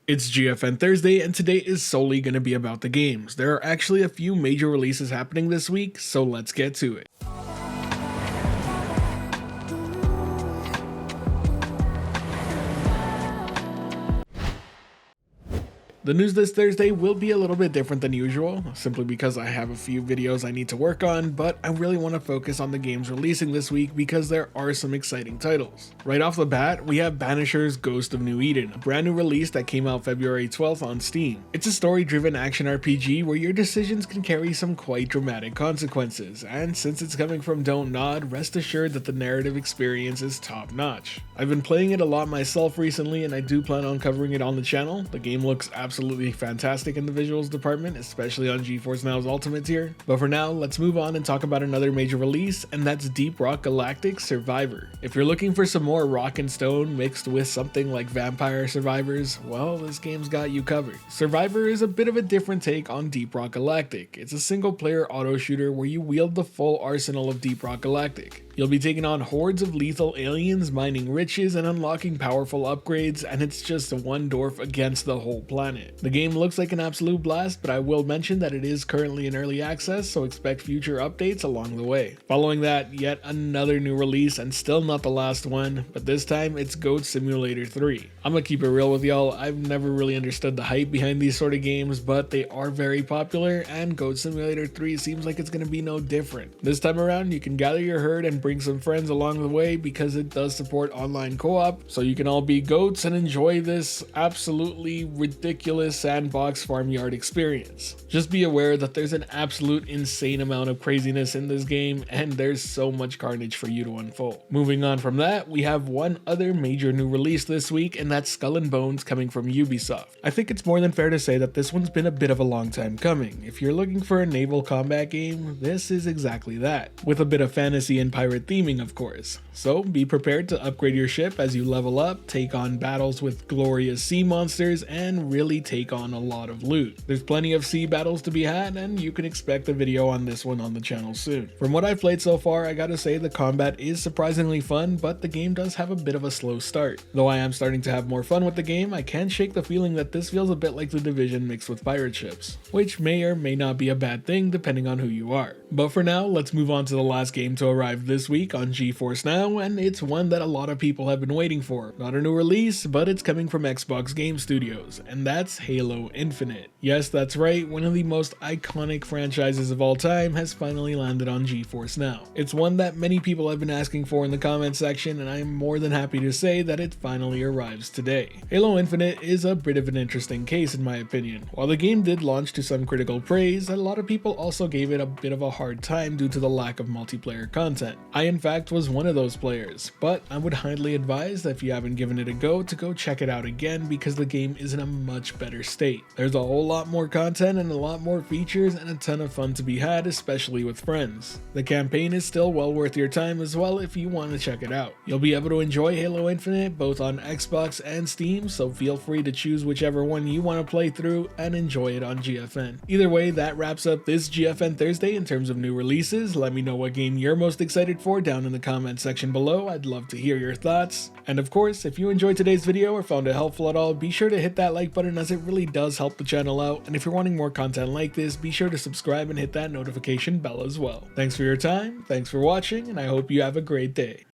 It's GFN Thursday, and today is solely going to be about the games. There are actually a few major releases happening this week, so let's get to it. The news this Thursday will be a little bit different than usual, simply because I have a few videos I need to work on, but I really want to focus on the games releasing this week because there are some exciting titles. Right off the bat, we have Banishers Ghost of New Eden, a brand new release that came out February 12th on Steam. It's a story-driven action RPG where your decisions can carry some quite dramatic consequences, and since it's coming from Don't Nod, rest assured that the narrative experience is top-notch. I've been playing it a lot myself recently, and I do plan on covering it on the channel. The game looks absolutely fantastic in the visuals department, especially on GeForce NOW's Ultimate tier. But for now, let's move on and talk about another major release, and that's Deep Rock Galactic Survivor. If you're looking for some more rock and stone mixed with something like Vampire Survivors, well, this game's got you covered. Survivor is a bit of a different take on Deep Rock Galactic. It's a single-player auto shooter where you wield the full arsenal of Deep Rock Galactic. You'll be taking on hordes of lethal aliens, mining riches, and unlocking powerful upgrades, and it's just one dwarf against the whole planet. The game looks like an absolute blast, but I will mention that it is currently in early access, so expect future updates along the way. Following that, yet another new release, and still not the last one, but this time it's Goat Simulator 3. I'm gonna keep it real with y'all, I've never really understood the hype behind these sort of games, but they are very popular, and Goat Simulator 3 seems like it's gonna be no different. This time around, you can gather your herd and bring some friends along the way because it does support online co-op, so you can all be goats and enjoy this absolutely ridiculous sandbox farmyard experience. Just be aware that there's an absolute insane amount of craziness in this game, and there's so much carnage for you to unfold. Moving on from that, we have one other major new release this week, and that's Skull and Bones coming from Ubisoft. I think it's more than fair to say that this one's been a bit of a long time coming. If you're looking for a naval combat game, this is exactly that, with a bit of fantasy and pirate theming, of course. So be prepared to upgrade your ship as you level up, take on battles with glorious sea monsters, and really take on a lot of loot. There's plenty of sea battles to be had, and you can expect a video on this one on the channel soon. From what I've played so far, I gotta say the combat is surprisingly fun, but the game does have a bit of a slow start. Though I am starting to have more fun with the game, I can't shake the feeling that this feels a bit like The Division mixed with pirate ships, which may or may not be a bad thing depending on who you are. But for now, let's move on to the last game to arrive this week on GeForce NOW, and it's one that a lot of people have been waiting for. Not a new release, but it's coming from Xbox Game Studios, and that's Halo Infinite. Yes, that's right, one of the most iconic franchises of all time has finally landed on GeForce NOW. It's one that many people have been asking for in the comment section, and I'm more than happy to say that it finally arrives today. Halo Infinite is a bit of an interesting case in my opinion. While the game did launch to some critical praise, a lot of people also gave it a bit of a hard time due to the lack of multiplayer content. I in fact was one of those players, but I would highly advise that if you haven't given it a go to go check it out again because the game is in a much better state. There's a whole lot more content and a lot more features and a ton of fun to be had, especially with friends. The campaign is still well worth your time as well if you want to check it out. You'll be able to enjoy Halo Infinite both on Xbox and Steam, so feel free to choose whichever one you want to play through and enjoy it on GFN. Either way, that wraps up this GFN Thursday in terms of new releases. Let me know what game you're most excited for down in the comment section below. I'd love to hear your thoughts. And of course, if you enjoyed today's video or found it helpful at all, be sure to hit that like button as it really does help the channel out. And if you're wanting more content like this, be sure to subscribe and hit that notification bell as well. Thanks for your time, thanks for watching, and I hope you have a great day.